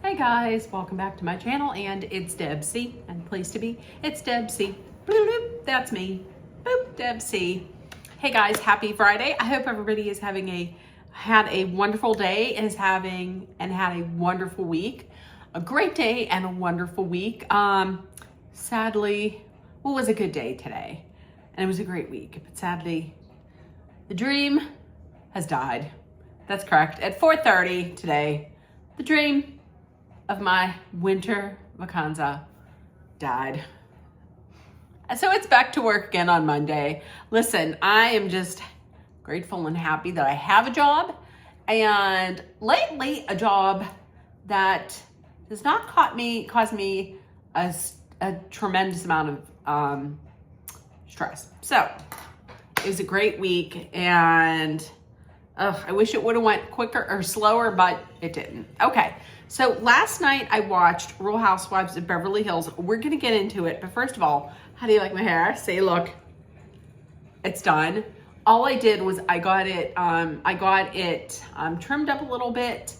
Hey guys, welcome back to my channel, and it's Deb C, and place to be, it's Deb C. Bloop, bloop, that's me. Boop, Deb C. Hey guys, happy Friday. I hope everybody is had a wonderful day and had a wonderful week. A great day and a wonderful week. Sadly, well, it was a good day today, and it was a great week, but sadly, the dream has died. That's correct. At 4:30 today, the dream of my winter vacanza died. So it's back to work again on Monday. Listen, I am just grateful and happy that I have a job, and lately a job that does not cause me a tremendous amount of stress. So it was a great week, and I wish it would have went quicker or slower, but it didn't. Okay, so last night I watched Real Housewives of Beverly Hills. We're gonna get into it, but first of all, how do you like my hair? Say, look, it's done. All I did was I got it trimmed up a little bit,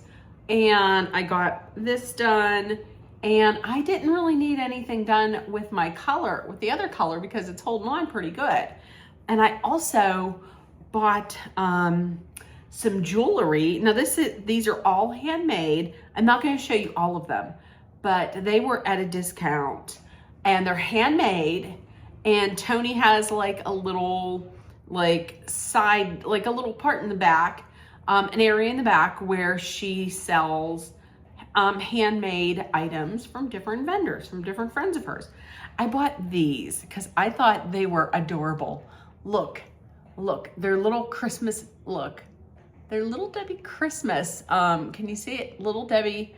and I got this done, and I didn't really need anything done with my color, with the other color, because it's holding on pretty good. And I also bought some jewelry. Now these are all handmade. I'm not going to show you all of them, but they were at a discount, and they're handmade. And Tony has like a little side, like a little part in the back, an area in the back where she sells handmade items from different vendors, from different friends of hers. I bought these because I thought they were adorable. Look, they're little Christmas, they're Little Debbie Christmas. Can you see it? Little Debbie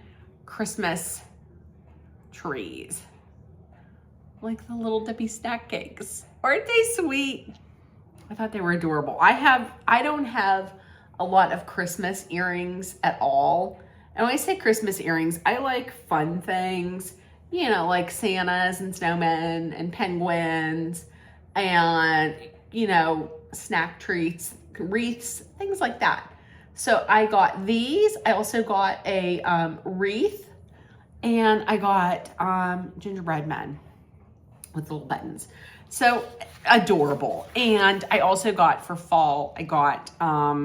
Christmas trees. Like the Little Debbie snack cakes. Aren't they sweet? I thought they were adorable. I don't have a lot of Christmas earrings at all. And when I say Christmas earrings, I like fun things, you know, like Santas and snowmen and penguins and, you know, snack treats, wreaths, things like that. So I got these. I also got a wreath, and I got gingerbread men with little buttons. So adorable. And I also got for fall, I got pumpkin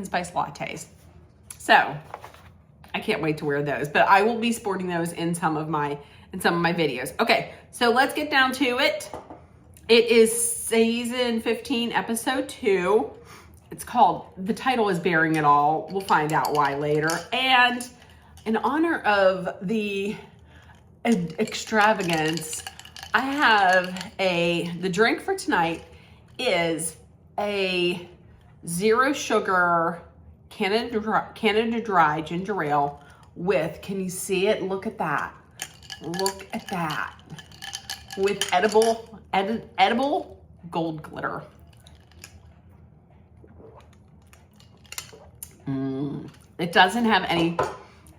spice lattes. So I can't wait to wear those, but I will be sporting those in some of my videos. Okay, so let's get down to it. It is season 15, episode 2. It's called, the title is Bearing It All. We'll find out why later. And in honor of the extravagance, I have the drink for tonight is a 0 sugar Canada Dry ginger ale with, can you see it? Look at that. Look at that. With edible gold glitter. It doesn't have any,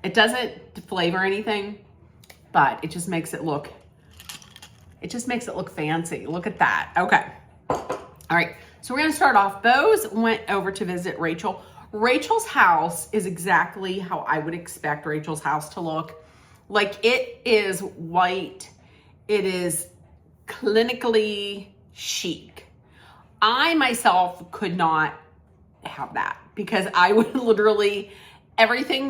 it doesn't flavor anything, but it just makes it look fancy. Look at that. Okay. All right. So we're going to start off. Bose went over to visit Rachel. Rachel's house is exactly how I would expect Rachel's house to look. Like, it is white. It is clinically chic. I myself could not have that, because I would literally,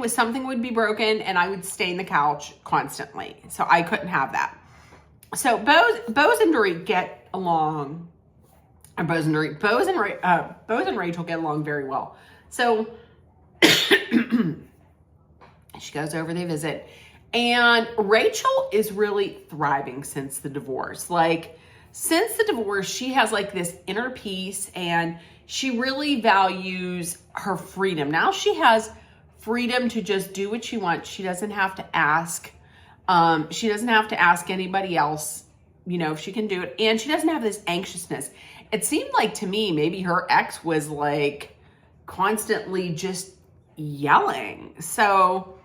something would be broken and I would stain the couch constantly. So I couldn't have that. So Bose and Dorit get along, or Bose and Rachel get along very well. So she goes over, they visit, and Rachel is really thriving since the divorce. Like, since the divorce, she has like this inner peace, and she really values her freedom. Now she has freedom to just do what she wants. She doesn't have to ask. She doesn't have to ask anybody else, you know, if she can do it. And she doesn't have this anxiousness. It seemed like to me, maybe her ex was like constantly just yelling. So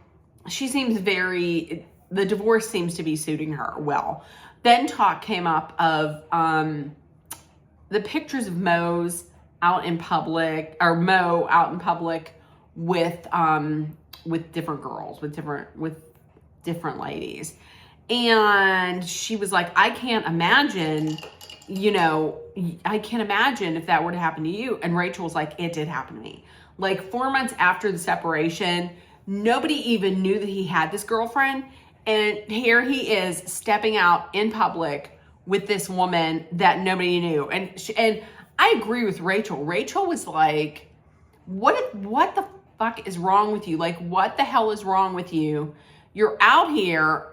she seems the divorce seems to be suiting her well. Then talk came up of the pictures of Mo out in public with with different girls, with different ladies. And she was like, I can't imagine, I can't imagine if that were to happen to you. And Rachel was like, it did happen to me. Like 4 months after the separation, nobody even knew that he had this girlfriend. And here he is stepping out in public with this woman that nobody knew. And I agree with Rachel. Rachel was like, what the fuck is wrong with you? Like, what the hell is wrong with you? You're out here.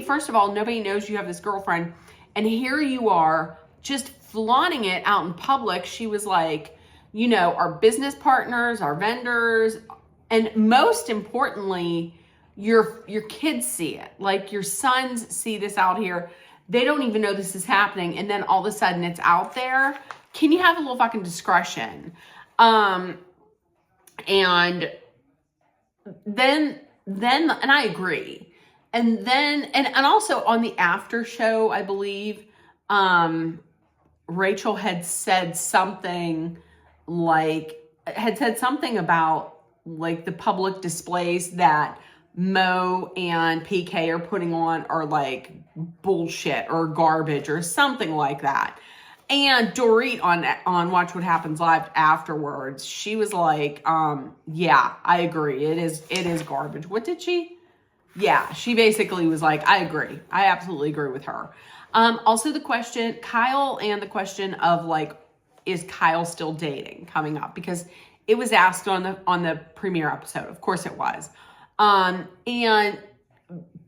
First of all, nobody knows you have this girlfriend. And here you are just flaunting it out in public. She was like, our business partners, our vendors, and most importantly, your kids see it. Like your sons see this out here. They don't even know this is happening. And then all of a sudden it's out there. Can you have a little fucking discretion? And then, and I agree. And then, and also on the after show, I believe, Rachel had said something about like the public displays that Mo and PK are putting on are like bullshit or garbage or something like that. And Dorit on Watch What Happens Live afterwards, she was like, yeah, I agree. It is garbage. What did she? Yeah, she basically was like, I agree. I absolutely agree with her. Also the question, Kyle, and the question of like, is Kyle still dating coming up? Because it was asked on the premiere episode. Of course it was. And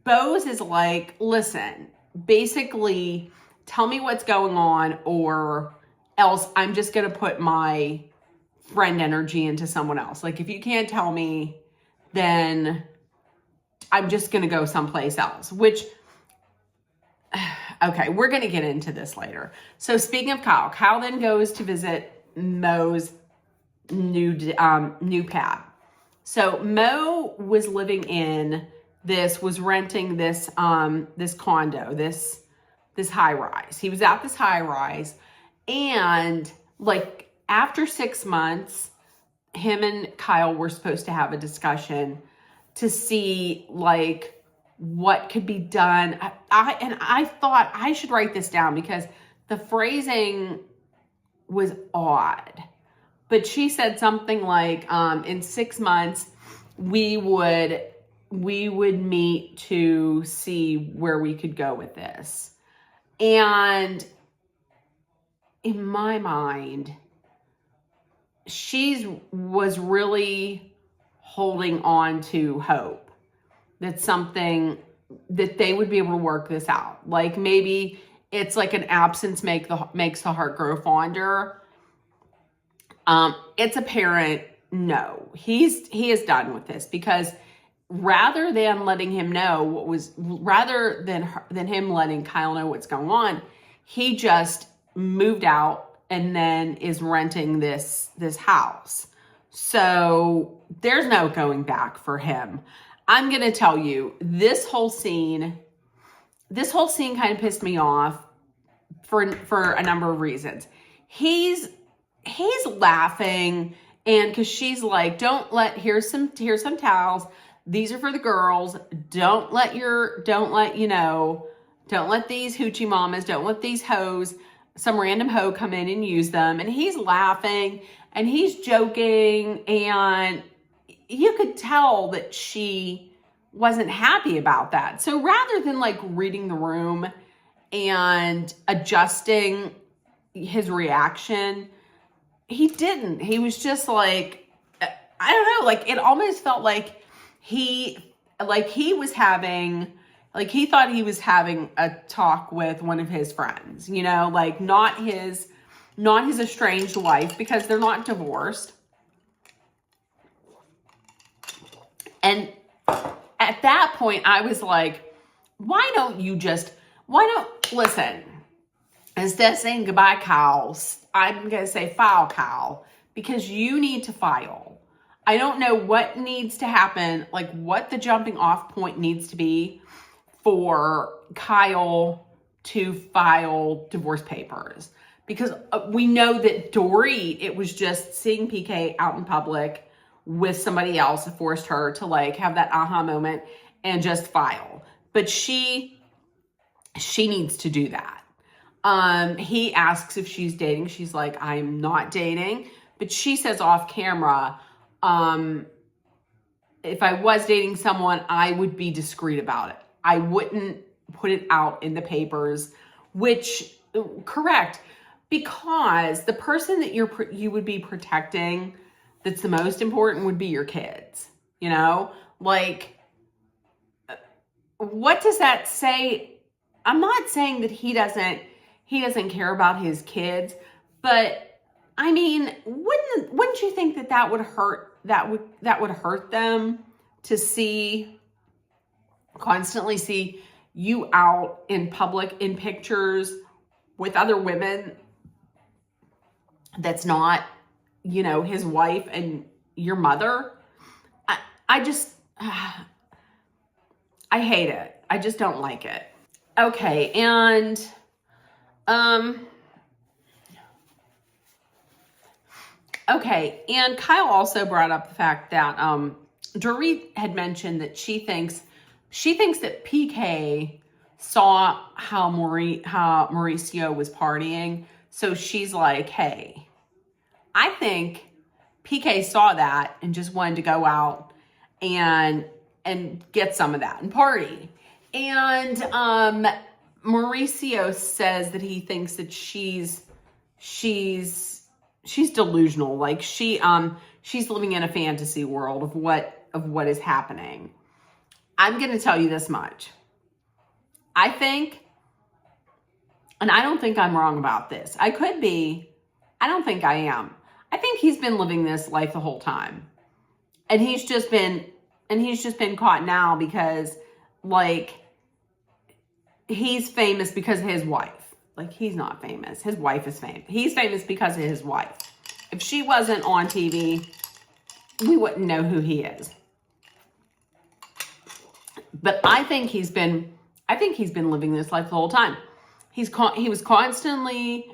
Bose is like, listen, basically tell me what's going on or else I'm just going to put my friend energy into someone else. Like if you can't tell me, then I'm just going to go someplace else, which, okay, we're going to get into this later. So speaking of Kyle then goes to visit Mo's new pad. So Mo was living in was renting this condo, this high rise. He was at this high rise, and like after 6 months, him and Kyle were supposed to have a discussion to see like what could be done. I thought I should write this down because the phrasing was odd. But she said something like, in 6 months, we would meet to see where we could go with this. And in my mind, was really holding on to hope that they would be able to work this out. Like maybe it's like an absence makes the heart grow fonder. It's apparent, no, he is done with this because rather than letting him know rather than him letting Kyle know what's going on, he just moved out and then is renting this house. So there's no going back for him. I'm going to tell you, this whole scene kind of pissed me off for a number of reasons. He's laughing, and because she's like, here's some towels. These are for the girls. Don't let these hoochie mamas, don't let these hoes, some random hoe come in and use them. And he's laughing and he's joking, and you could tell that she wasn't happy about that. So rather than like reading the room and adjusting his reaction, he didn't. He was just like, I don't know, like it almost felt like he thought he was having a talk with one of his friends, like not his estranged wife, because they're not divorced. And at that point I was like, why don't listen, instead of saying goodbye, Kyle, I'm going to say file, Kyle, because you need to file. I don't know what needs to happen, like what the jumping off point needs to be for Kyle to file divorce papers. Because we know that Dorit, it was just seeing PK out in public with somebody else. It forced her to like have that aha moment and just file. But she needs to do that. He asks if she's dating. She's like, I'm not dating. But she says off camera, if I was dating someone, I would be discreet about it. I wouldn't put it out in the papers, which, correct, because the person that you would be protecting that's the most important would be your kids, you know? Like, what does that say? I'm not saying that he doesn't care about his kids, but I mean, wouldn't you think that would hurt, that would hurt them to constantly see you out in public in pictures with other women that's not, you know, his wife and your mother? I just, I hate it. I just don't like it. Okay, and okay, and Kyle also brought up the fact that Dorit had mentioned that she thinks that PK saw how Mauricio was partying, so she's like, hey, I think PK saw that and just wanted to go out and get some of that and party. And Mauricio says that he thinks that she's delusional. Like she's living in a fantasy world of what is happening. I'm going to tell you this much. I think, and I don't think I'm wrong about this. I could be. I don't think I am. I think he's been living this life the whole time. And he's just been caught now because, like, he's famous because of his wife. Like, he's not famous. His wife is famous. He's famous because of his wife. If she wasn't on TV, we wouldn't know who he is. But I think he's been living this life the whole time. He was constantly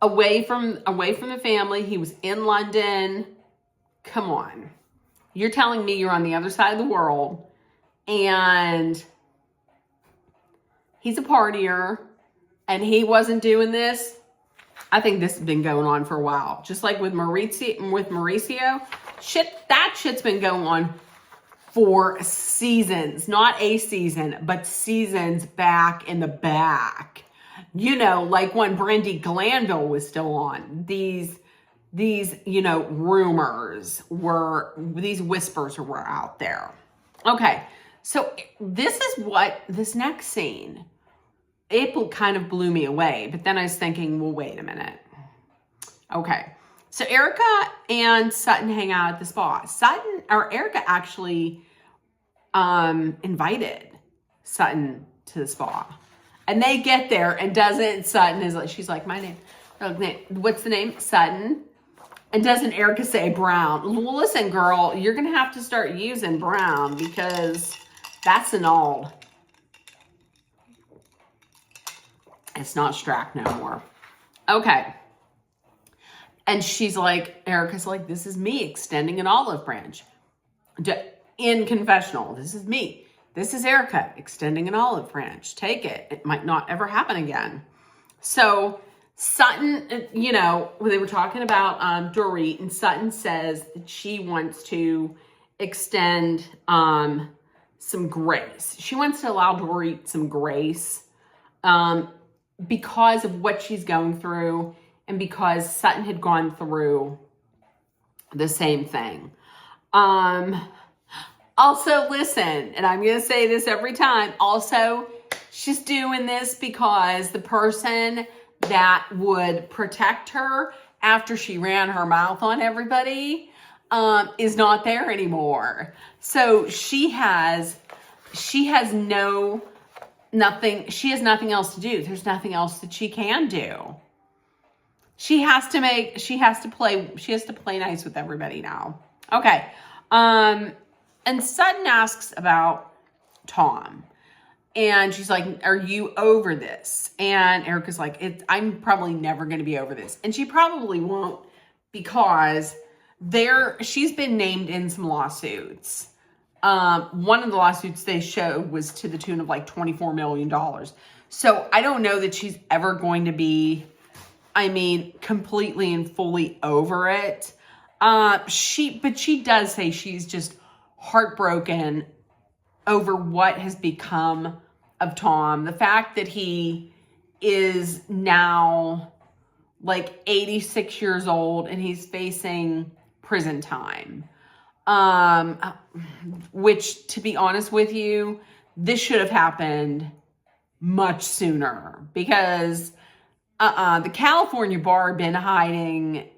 away from the family. He was in London. Come on. You're telling me you're on the other side of the world and he's a partier and he wasn't doing this? I think this has been going on for a while. Just like with Mauricio, that shit's been going on for seasons. Not a season, but seasons back in the back. You know, like when Brandy Glanville was still on. These, you know, these whispers were out there. Okay, so this next scene, it kind of blew me away. But then I was thinking, well, wait a minute. Okay, so Erica and Sutton hang out at the spa. Erica actually invited Sutton to the spa. And they get there and she's like, my name, what's the name? Sutton. And doesn't Erica say Brown? Well, listen, girl, you're going to have to start using Brown because that's an old. It's not Strack no more. Okay. And she's like, Erica's like, this is me extending an olive branch. In confessional, this is me. This is Erica extending an olive branch. Take it. It might not ever happen again. So Sutton, you know, when they were talking about Dorit, and Sutton says that she wants to extend some grace. She wants to allow Dorit some grace because of what she's going through and because Sutton had gone through the same thing. Also, listen, and I'm going to say this every time. Also, she's doing this because the person that would protect her after she ran her mouth on everybody is not there anymore. So she has nothing else to do. There's nothing else that she can do. She has to play nice with everybody now. Okay. And Sutton asks about Tom. And she's like, are you over this? And Erica's like, I'm probably never going to be over this. And she probably won't because she's been named in some lawsuits. One of the lawsuits they showed was to the tune of like $24 million. So I don't know that she's ever going to be, completely and fully over it. But she does say she's just heartbroken over what has become of Tom. The fact that he is now like 86 years old and he's facing prison time. Which, to be honest with you, this should have happened much sooner, because the California bar been hiding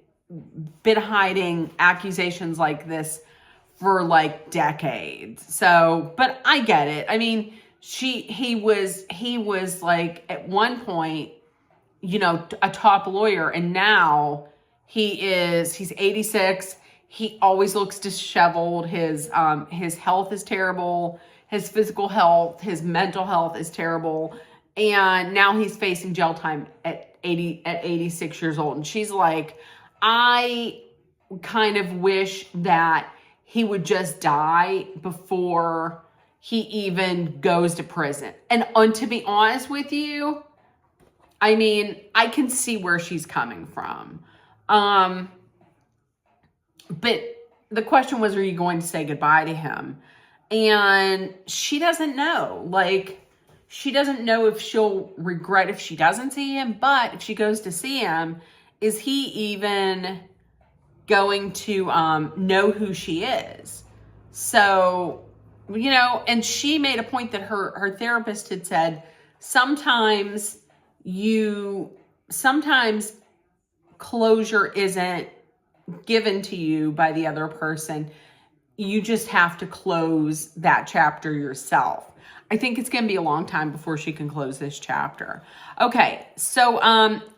accusations like this for like decades. So, but I get it. He was like at one point, a top lawyer, and now he's 86. He always looks disheveled. His health is terrible. His physical health, his mental health is terrible. And now he's facing jail time at 86 years old. And she's like, I kind of wish that he would just die before he even goes to prison. And to be honest with you, I can see where she's coming from. But the question was, are you going to say goodbye to him? And she doesn't know. She doesn't know if she'll regret if she doesn't see him, but if she goes to see him, is he even going to know who she is? So, and she made a point that her therapist had said, sometimes closure isn't given to you by the other person. You just have to close that chapter yourself. I think it's going to be a long time before she can close this chapter. Okay, so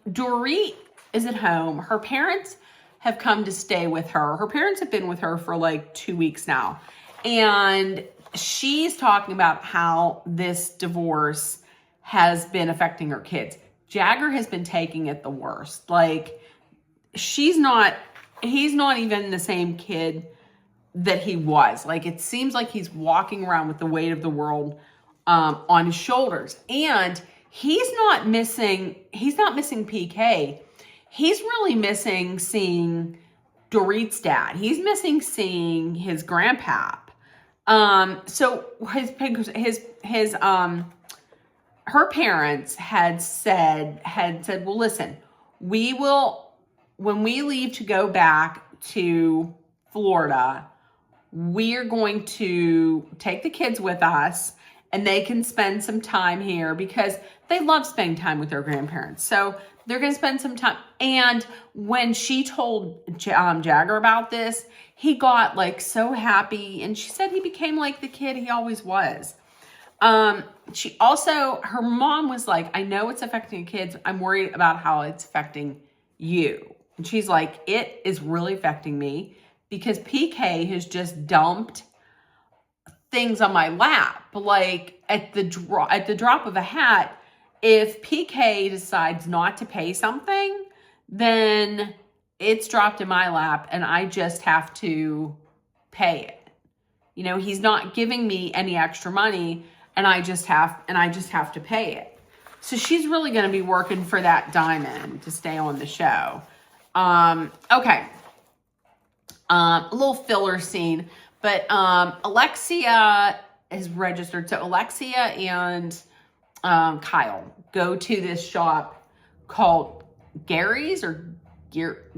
Dorit is at home. Her parents have come to stay with her. Her parents have been with her for like 2 weeks now. And she's talking about how this divorce has been affecting her kids. Jagger has been taking it the worst. He's not even the same kid that he was. It seems like he's walking around with the weight of the world on his shoulders. And he's not missing PK. He's really missing seeing Dorit's dad. He's missing seeing his grandpap. So her parents had said, well, listen, when we leave to go back to Florida, we're going to take the kids with us and they can spend some time here because they love spending time with their grandparents. So they're going to spend some time. And when she told Jagger about this, he got so happy. And she said he became like the kid he always was. Her mom was like, I know it's affecting kids. I'm worried about how it's affecting you. And she's like, it is really affecting me because PK has just dumped things on my lap. At the drop of a hat, if PK decides not to pay something, then it's dropped in my lap and I just have to pay it. He's not giving me any extra money and I just have to pay it. So she's really going to be working for that diamond to stay on the show. Okay. A little filler scene, but Alexia is registered. So Alexia and Kyle go to this shop called Gary's or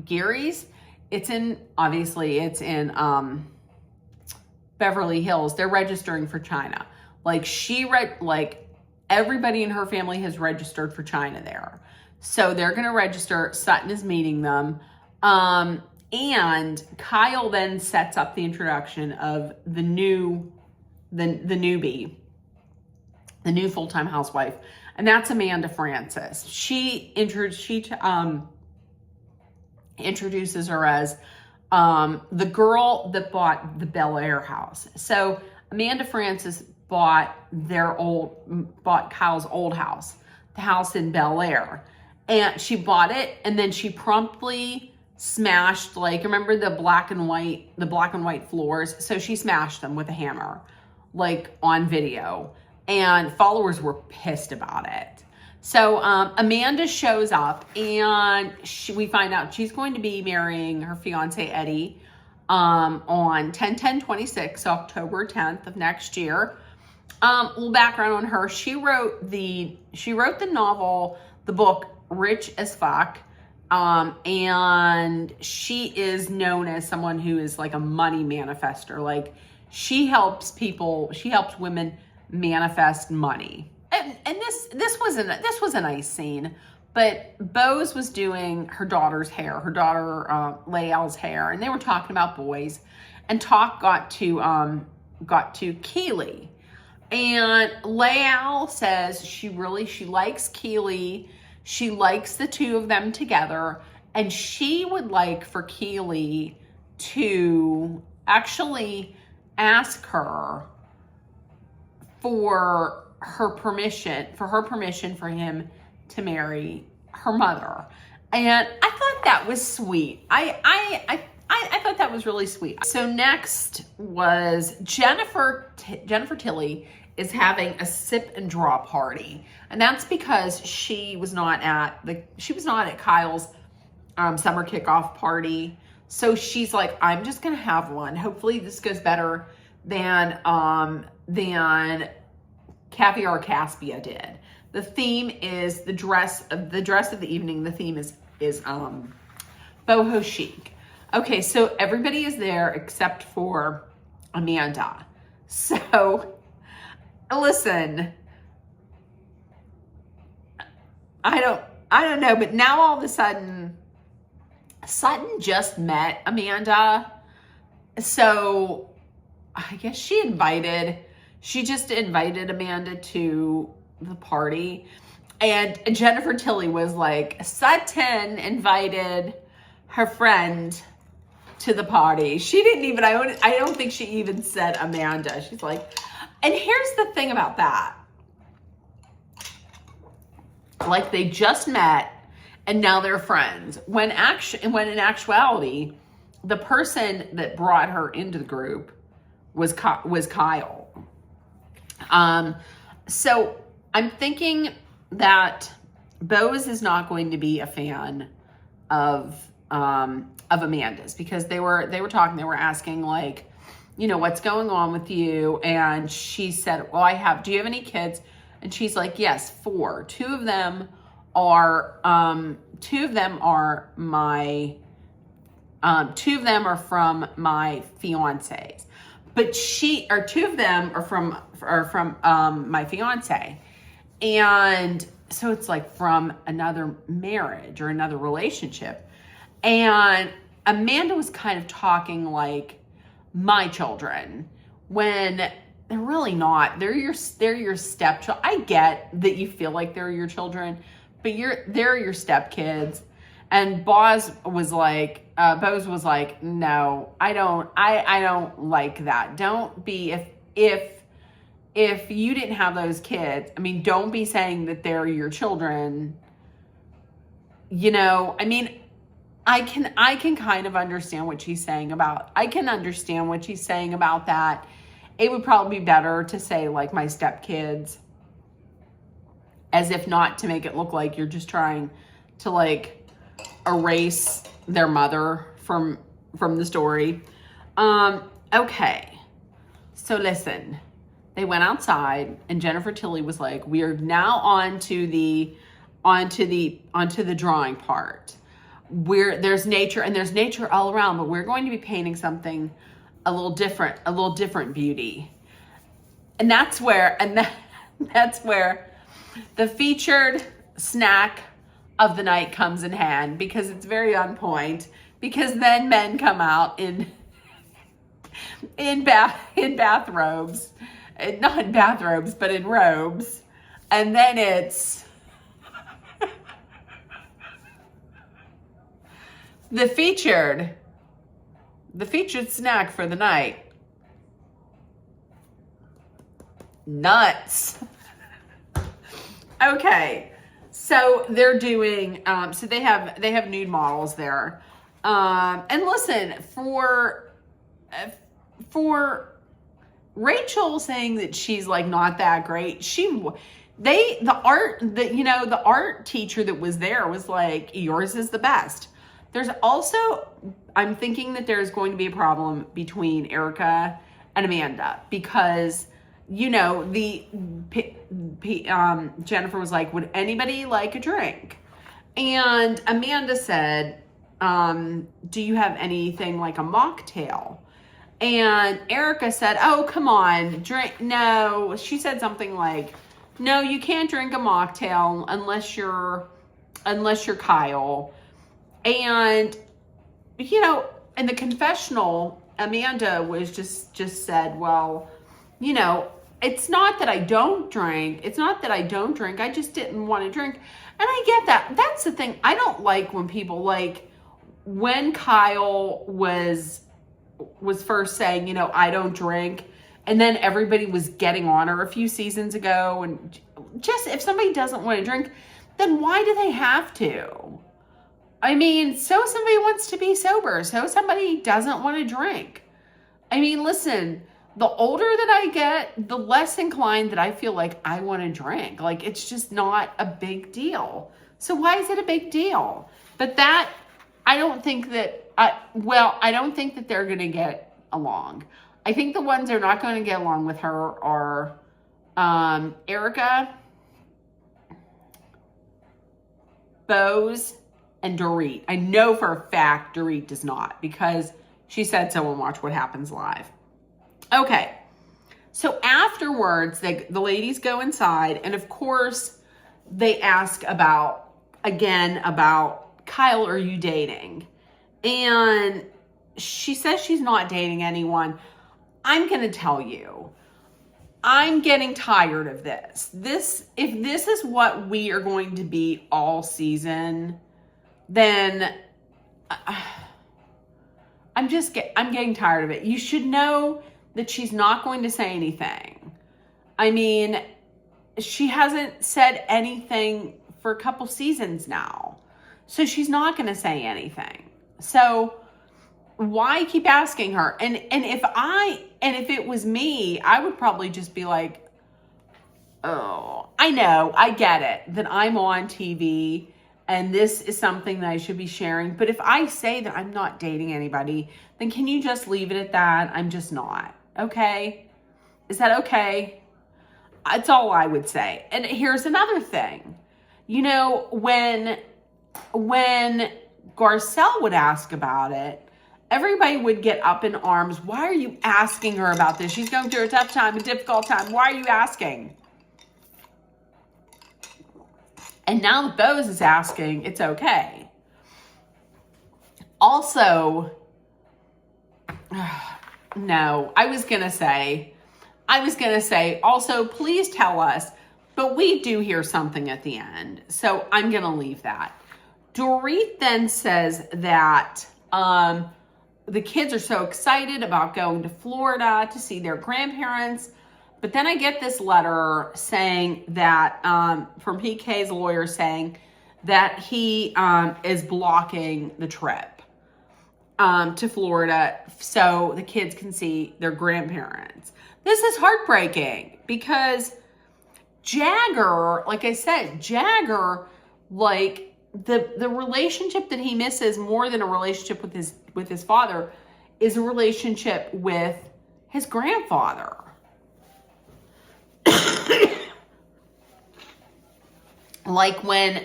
Gary's. It's in Beverly Hills. They're registering for China. Everybody in her family has registered for China there. So they're going to register. Sutton is meeting them. And Kyle then sets up the introduction of the newbie, the new full-time housewife. And that's Amanda Francis. She introduces her as the girl that bought the Bel Air house. So Amanda Francis bought Kyle's old house, the house in Bel Air. And she bought it, and then she promptly smashed, like, remember the black and white floors? So she smashed them with a hammer, like, on video, and followers were pissed about it. So Amanda shows up, and we find out she's going to be marrying her fiance Eddie on 10/10/26, October 10th of next year. A little background on her: she wrote the novel, the book Rich as Fuck, and she is known as someone who is like a money manifester. Like, she helps women manifest money. And this was a nice scene, but Bose was doing her daughter Lael's hair, and they were talking about boys, and talk got to Keely, and Lael says she likes Keely, she likes the two of them together, and she would like for Keely to actually ask her for her permission for him to marry her mother. And I thought that was sweet. I thought that was really sweet. So next was Jennifer Tilly is having a sip and draw party. And that's because she was not at Kyle's summer kickoff party. So she's like, I'm just gonna have one. Hopefully this goes better than Caviar Caspia did. The theme is the dress of the evening. The theme is boho chic. Okay, so everybody is there except for Amanda. So listen, I don't know, but now all of a sudden Sutton just met Amanda. So I guess she just invited Amanda to the party. And Jennifer Tilly was like, Sutton invited her friend to the party. She didn't even, I don't think she even said Amanda. She's like, and here's the thing about that. Like, they just met and now they're friends. When in actuality, the person that brought her into the group was Kyle. So I'm thinking that Bose is not going to be a fan of Amanda's, because they were talking, they were asking, like, what's going on with you? And she said, well, do you have any kids? And she's like, yes, 4. Two of them are from my fiance's. But two of them are from my fiance. And so it's like from another marriage or another relationship. And Amanda was kind of talking like my children, when they're really not. They're your stepchild. I get that you feel like they're your children, but they're your stepkids. And Bose was like, no, I don't like that. Don't be, if you didn't have those kids, I mean, don't be saying that they're your children. I mean, I can kind of understand what she's saying about that. It would probably be better to say, like, my stepkids, as if not to make it look like you're just trying to, like, erase their mother from the story. Okay. So listen, they went outside and Jennifer Tilly was like, we are now onto the drawing part, where there's nature all around, but we're going to be painting something a little different beauty. And that's where the featured snack of the night comes in hand, because it's very on point, because then men come out in bathrobes, not in bathrobes, but in robes. And then it's the featured snack for the night. Nuts. Okay. So they're doing, so they have nude models there. And listen, for Rachel saying that she's like not that great, the art teacher that was there was like, yours is the best. There's also, I'm thinking that there's going to be a problem between Erica and Amanda because, Jennifer was like, would anybody like a drink? And Amanda said, do you have anything like a mocktail? And Erica said, oh, come on, drink. No, she said something like, no, you can't drink a mocktail unless you're Kyle. And, in the confessional, Amanda was just said, well, it's not that I don't drink. It's not that I don't drink. I just didn't want to drink. And I get that. That's the thing. I don't like when people when Kyle was first saying, I don't drink. And then everybody was getting on her a few seasons ago. And just if somebody doesn't want to drink, then why do they have to? I mean, so somebody wants to be sober. So somebody doesn't want to drink. I mean, listen, the older that I get, the less inclined that I feel like I want to drink. Like, it's just not a big deal. So why is it a big deal? But I don't think that they're going to get along. I think the ones that are not going to get along with her are Erica, Bose, and Dorit. I know for a fact Dorit does not because she said so on Watch What Happens Live. Okay, so afterwards, the ladies go inside, and of course, they ask about Kyle, are you dating? And she says she's not dating anyone. I'm going to tell you, I'm getting tired of this. If this is what we are going to be all season, then I'm getting tired of it. You should know that she's not going to say anything. I mean, she hasn't said anything for a couple seasons now. So she's not going to say anything. So why keep asking her? And if it was me, I would probably just be like, oh, I know, I get it that I'm on TV and this is something that I should be sharing. But if I say that I'm not dating anybody, then can you just leave it at that? I'm just not. Okay? Is that okay? That's all I would say. And here's another thing. When Garcelle would ask about it, everybody would get up in arms. Why are you asking her about this? She's going through a tough time, a difficult time. Why are you asking? And now that Bose is asking, it's okay. Also, no, I was going to say, also, please tell us, but we do hear something at the end. So I'm going to leave that. Dorit then says that the kids are so excited about going to Florida to see their grandparents. But then I get this letter saying that from PK's lawyer saying that he is blocking the trip to Florida so the kids can see their grandparents. This is heartbreaking because Jagger, like I said, like the relationship that he misses more than a relationship with his father is a relationship with his grandfather. Like when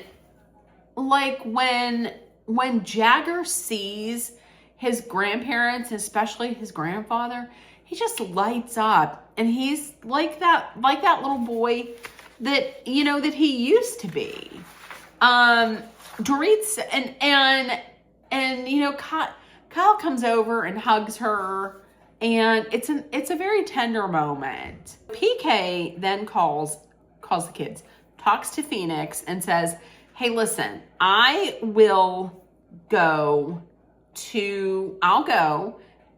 Jagger sees his grandparents, especially his grandfather, he just lights up, and he's like that little boy that that he used to be. Dorit's and Kyle comes over and hugs her, and it's a very tender moment. PK then calls the kids, talks to Phoenix, and says, hey, listen, I'll go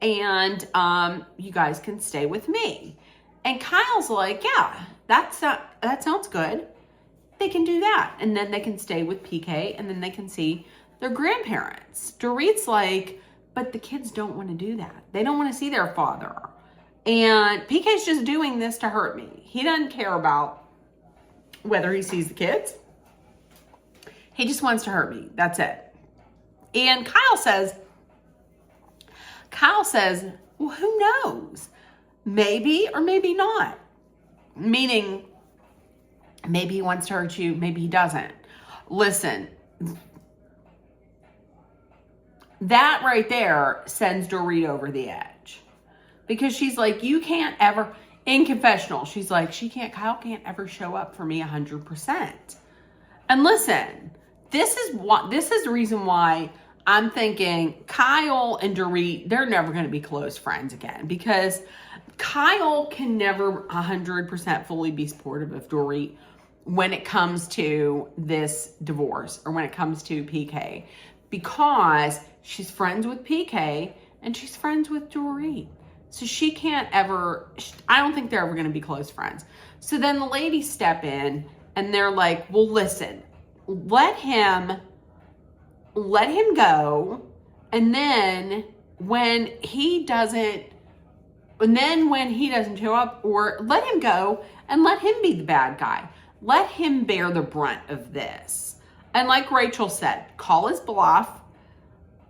and you guys can stay with me. And Kyle's like, yeah, that sounds good. They can do that. And then they can stay with PK, and then they can see their grandparents. Dorit's like, but the kids don't want to do that. They don't want to see their father. And PK's just doing this to hurt me. He doesn't care about whether he sees the kids. He just wants to hurt me. That's it. And Kyle says, well, who knows? Maybe or maybe not. Meaning, maybe he wants to hurt you, maybe he doesn't. Listen, that right there sends Dorit over the edge. Because she's like, you can't ever, in confessional, she's like, Kyle can't ever show up for me 100%. And listen, this is the reason why I'm thinking Kyle and Dorit, they're never going to be close friends again, because Kyle can never 100% fully be supportive of Dorit when it comes to this divorce or when it comes to PK, because she's friends with PK and she's friends with Dorit. So she can't ever, I don't think they're ever going to be close friends. So then the ladies step in and they're like, well, listen, let him go. And then when he doesn't show up, or let him go and let him be the bad guy. Let him bear the brunt of this. And like Rachel said, call his bluff,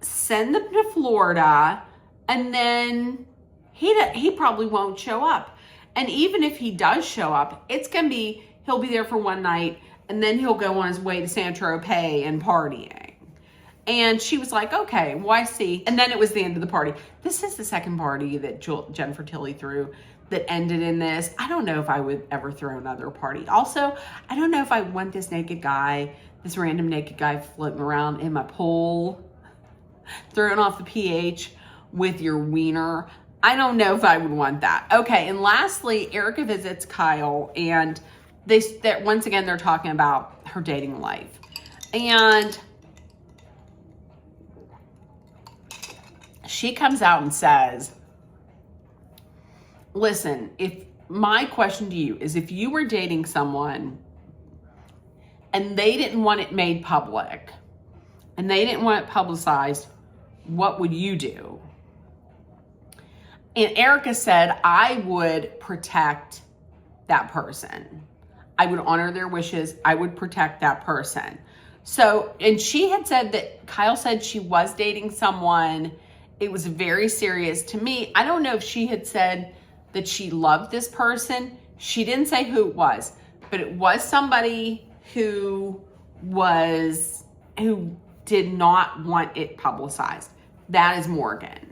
send them to Florida, and then he probably won't show up. And even if he does show up, he'll be there for one night and then he'll go on his way to Saint-Tropez and partying. And she was like, okay, well, I see. And then it was the end of the party. This is the second party that Jennifer Tilly threw that ended in this. I don't know if I would ever throw another party. Also, I don't know if I want this random naked guy floating around in my pool, throwing off the pH with your wiener. I don't know if I would want that. Okay, and lastly, Erica visits Kyle, and once again, they're talking about her dating life. And she comes out and says, listen, my question to you is, if you were dating someone and they didn't want it made public and they didn't want it publicized, what would you do? And Erica said, I would protect that person. I would honor their wishes. I would protect that person. So, and she had said that Kyle said she was dating someone. It was very serious. To me, I don't know if she had said that she loved this person. She didn't say who it was, but it was somebody who did not want it publicized. That is Morgan.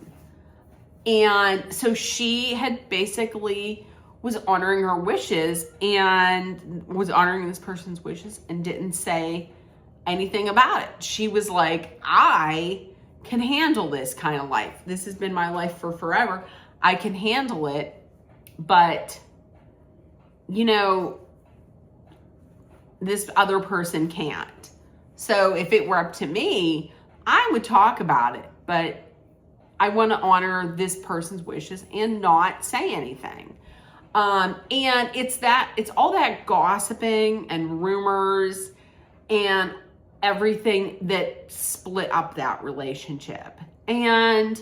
And so she had basically was honoring her wishes and was honoring this person's wishes and didn't say anything about it. She was like, I can handle this kind of life. This has been my life for forever. I can handle it, but this other person can't. So if it were up to me, I would talk about it, but I want to honor this person's wishes and not say anything. And it's all that gossiping and rumors and everything that split up that relationship. And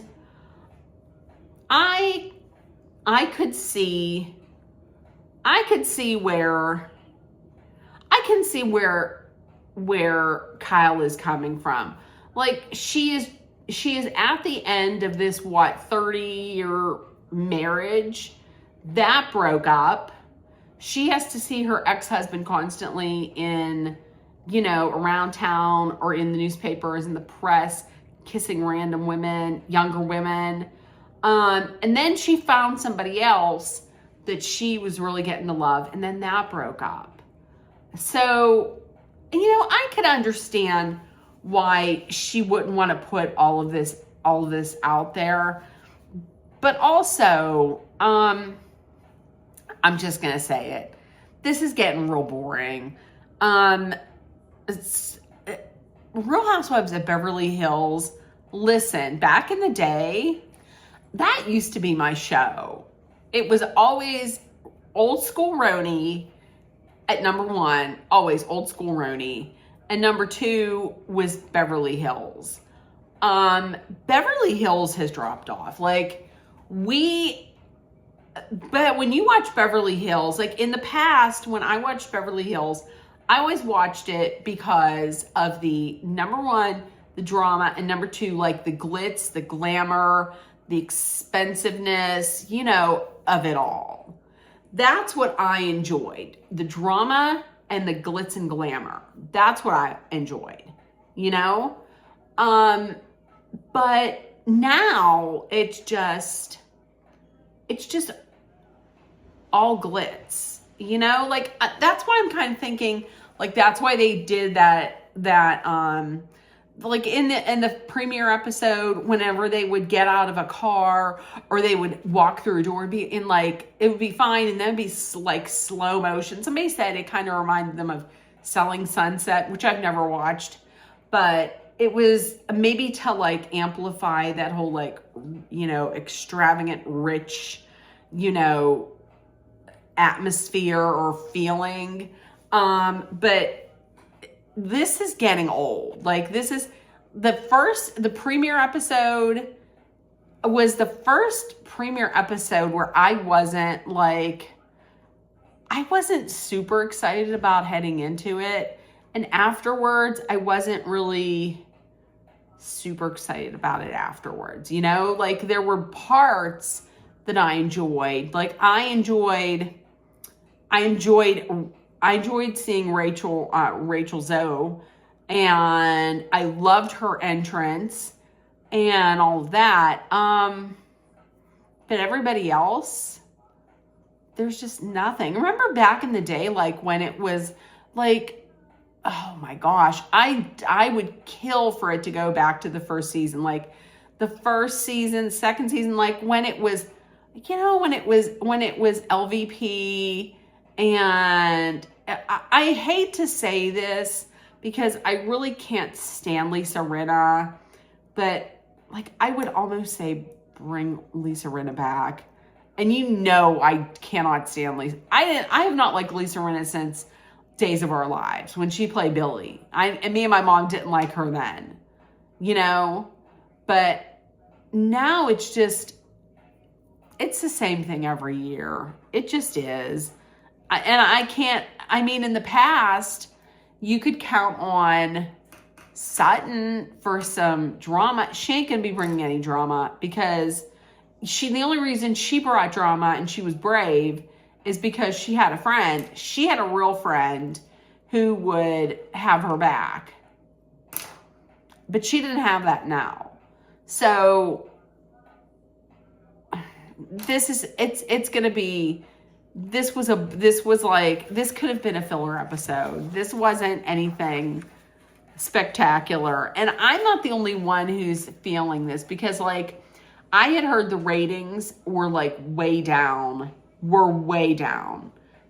I can see where Kyle is coming from. Like, she is at the end of this 30-year marriage that broke up. She has to see her ex-husband constantly in, around town or in the newspapers and the press, kissing random women, younger women. And then she found somebody else that she was really getting to love, and then that broke up. So, I could understand why she wouldn't want to put all of this out there. But also, I'm just going to say it. This is getting real boring. Real Housewives of Beverly Hills. Listen, back in the day, that used to be my show. It was always old school Roni at number one, always old school Roni. and number 2 was Beverly Hills. Beverly Hills has dropped off. Like, but when you watch Beverly Hills, like in the past, when I watched Beverly Hills, I always watched it because of the number 1, the drama, and number 2, like the glitz, the glamour, the expensiveness, you know, of it all. That's what I enjoyed. The drama and the glitz and glamour. That's what I enjoyed, you know? But now it's just all glitz, you know? Like, that's why I'm kind of thinking, like, that's why they did that, like in the premiere episode, whenever they would get out of a car or they would walk through a door, it would be fine, and then it'd be like slow motion. Somebody said it kind of reminded them of Selling Sunset, which I've never watched, but it was maybe to like amplify that whole, like, you know, extravagant, rich, you know, atmosphere or feeling. But this is getting old. Like, this is the premiere episode was the first premiere episode where I wasn't super excited about heading into it. And afterwards, I wasn't really super excited about it afterwards. You know, like, there were parts that I enjoyed. Like, I enjoyed seeing Rachel Zoe, and I loved her entrance and all of that. But everybody else, there's just nothing. Remember back in the day, like when it was like, oh my gosh, I would kill for it to go back to the first season, like the first season, second season, like when it was, you know, when it was LVP. And I hate to say this because I really can't stand Lisa Rinna, but like, I would almost say bring Lisa Rinna back. And you know, I cannot stand Lisa. I have not liked Lisa Rinna since Days of Our Lives when she played Billy. And me and my mom didn't like her then, you know, but now it's the same thing every year. It just is. In the past, you could count on Sutton for some drama. She ain't gonna be bringing any drama because the only reason she brought drama and she was brave is because she had a friend. She had a real friend who would have her back. But she didn't have that now. So this could have been a filler episode. This wasn't anything spectacular. And I'm not the only one who's feeling this because, like, I had heard the ratings were way down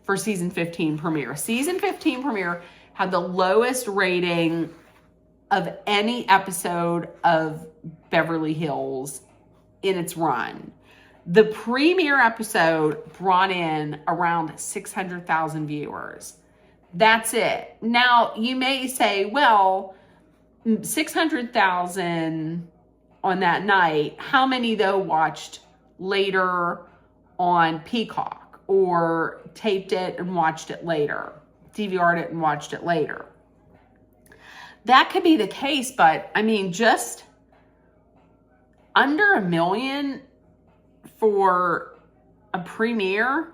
for season 15 premiere. Season 15 premiere had the lowest rating of any episode of Beverly Hills in its run. The premiere episode brought in around 600,000 viewers. That's it. Now, you may say, well, 600,000 on that night, how many though watched later on Peacock or taped it and watched it later, DVR'd it and watched it later? That could be the case, but I mean, just under 1 million for a premiere.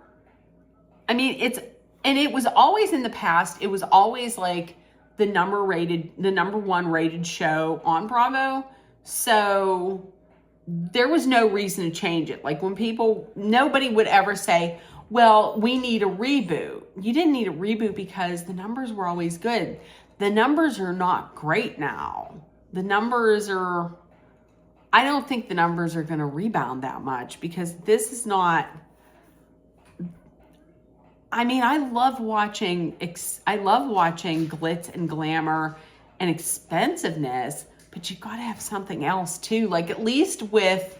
I mean, it was always in the past, it was always like the number 1 rated show on Bravo. So there was no reason to change it. Like, nobody would ever say, well, we need a reboot. You didn't need a reboot because the numbers were always good. The numbers are not great now. I don't think the numbers are going to rebound that much because this is not, I mean, I love watching glitz and glamour and expensiveness, but you got to have something else too. Like, at least with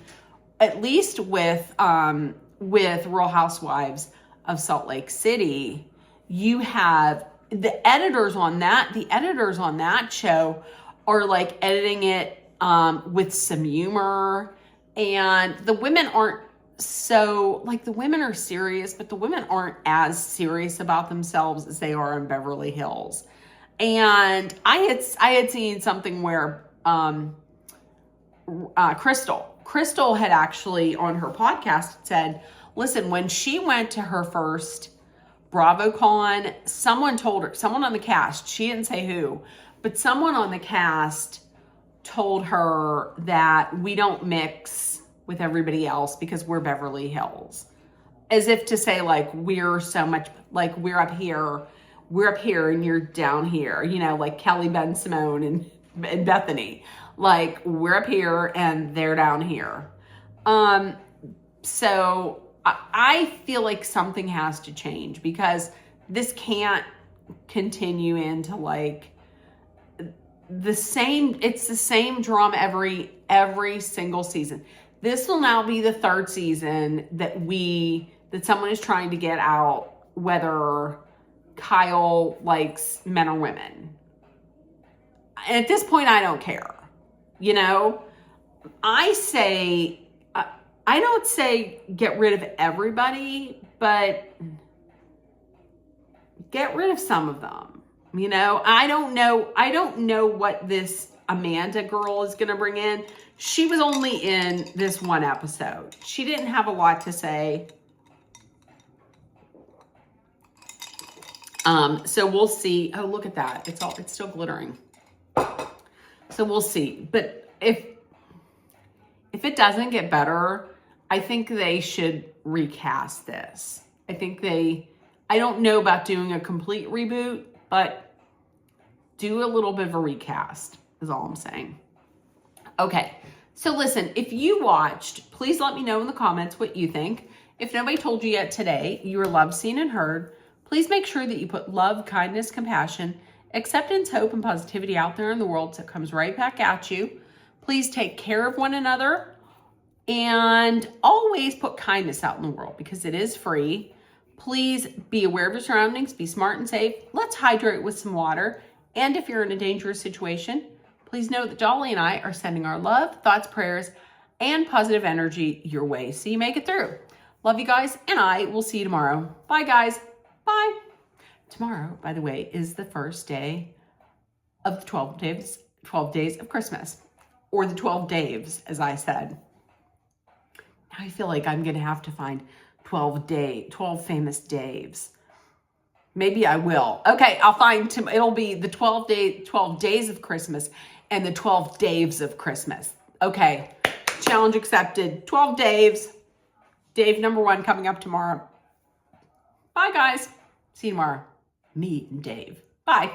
Real Housewives of Salt Lake City, you have the editors on that show are like editing it with some humor, and the women aren't so, like, the women are serious, but the women aren't as serious about themselves as they are in Beverly Hills. And I had seen something where Crystal had actually on her podcast said, listen, when she went to her first BravoCon, someone told her, someone on the cast, she didn't say who, but someone on the cast told her that we don't mix with everybody else because we're Beverly Hills. As if to say, like, we're so much, like, we're up here and you're down here, you know, like Kelly Ben Simone and Bethany. Like, we're up here and they're down here. So I feel like something has to change, because this can't continue into like it's the same drama every single season. This will now be the third season that someone is trying to get out whether Kyle likes men or women. And at this point, I don't care. You know, I don't say get rid of everybody, but get rid of some of them. You know, I don't know what this Amanda girl is going to bring in. She was only in this one episode. She didn't have a lot to say. So we'll see. Oh, look at that. It's still glittering. So we'll see. But if it doesn't get better, I think they should recast this. I don't know about doing a complete reboot, but do a little bit of a recast is all I'm saying. Okay. So listen, if you watched, please let me know in the comments what you think. If nobody told you yet today, you were loved, seen, and heard, please make sure that you put love, kindness, compassion, acceptance, hope, and positivity out there in the world so it comes right back at you. Please take care of one another and always put kindness out in the world because it is free. Please be aware of your surroundings, be smart and safe. Let's hydrate with some water. And if you're in a dangerous situation, please know that Dolly and I are sending our love, thoughts, prayers, and positive energy your way so you make it through. Love you guys, and I will see you tomorrow. Bye, guys. Bye. Tomorrow, by the way, is the first day of the 12 days of Christmas, or the 12 Daves, as I said. Now I feel like I'm going to have to find 12 famous Daves. Maybe I will. Okay, I'll find, it'll be the 12 days of Christmas and the 12 Daves of Christmas. Okay, challenge accepted. 12 Daves. Dave number 1 coming up tomorrow. Bye, guys. See you tomorrow. Me and Dave. Bye.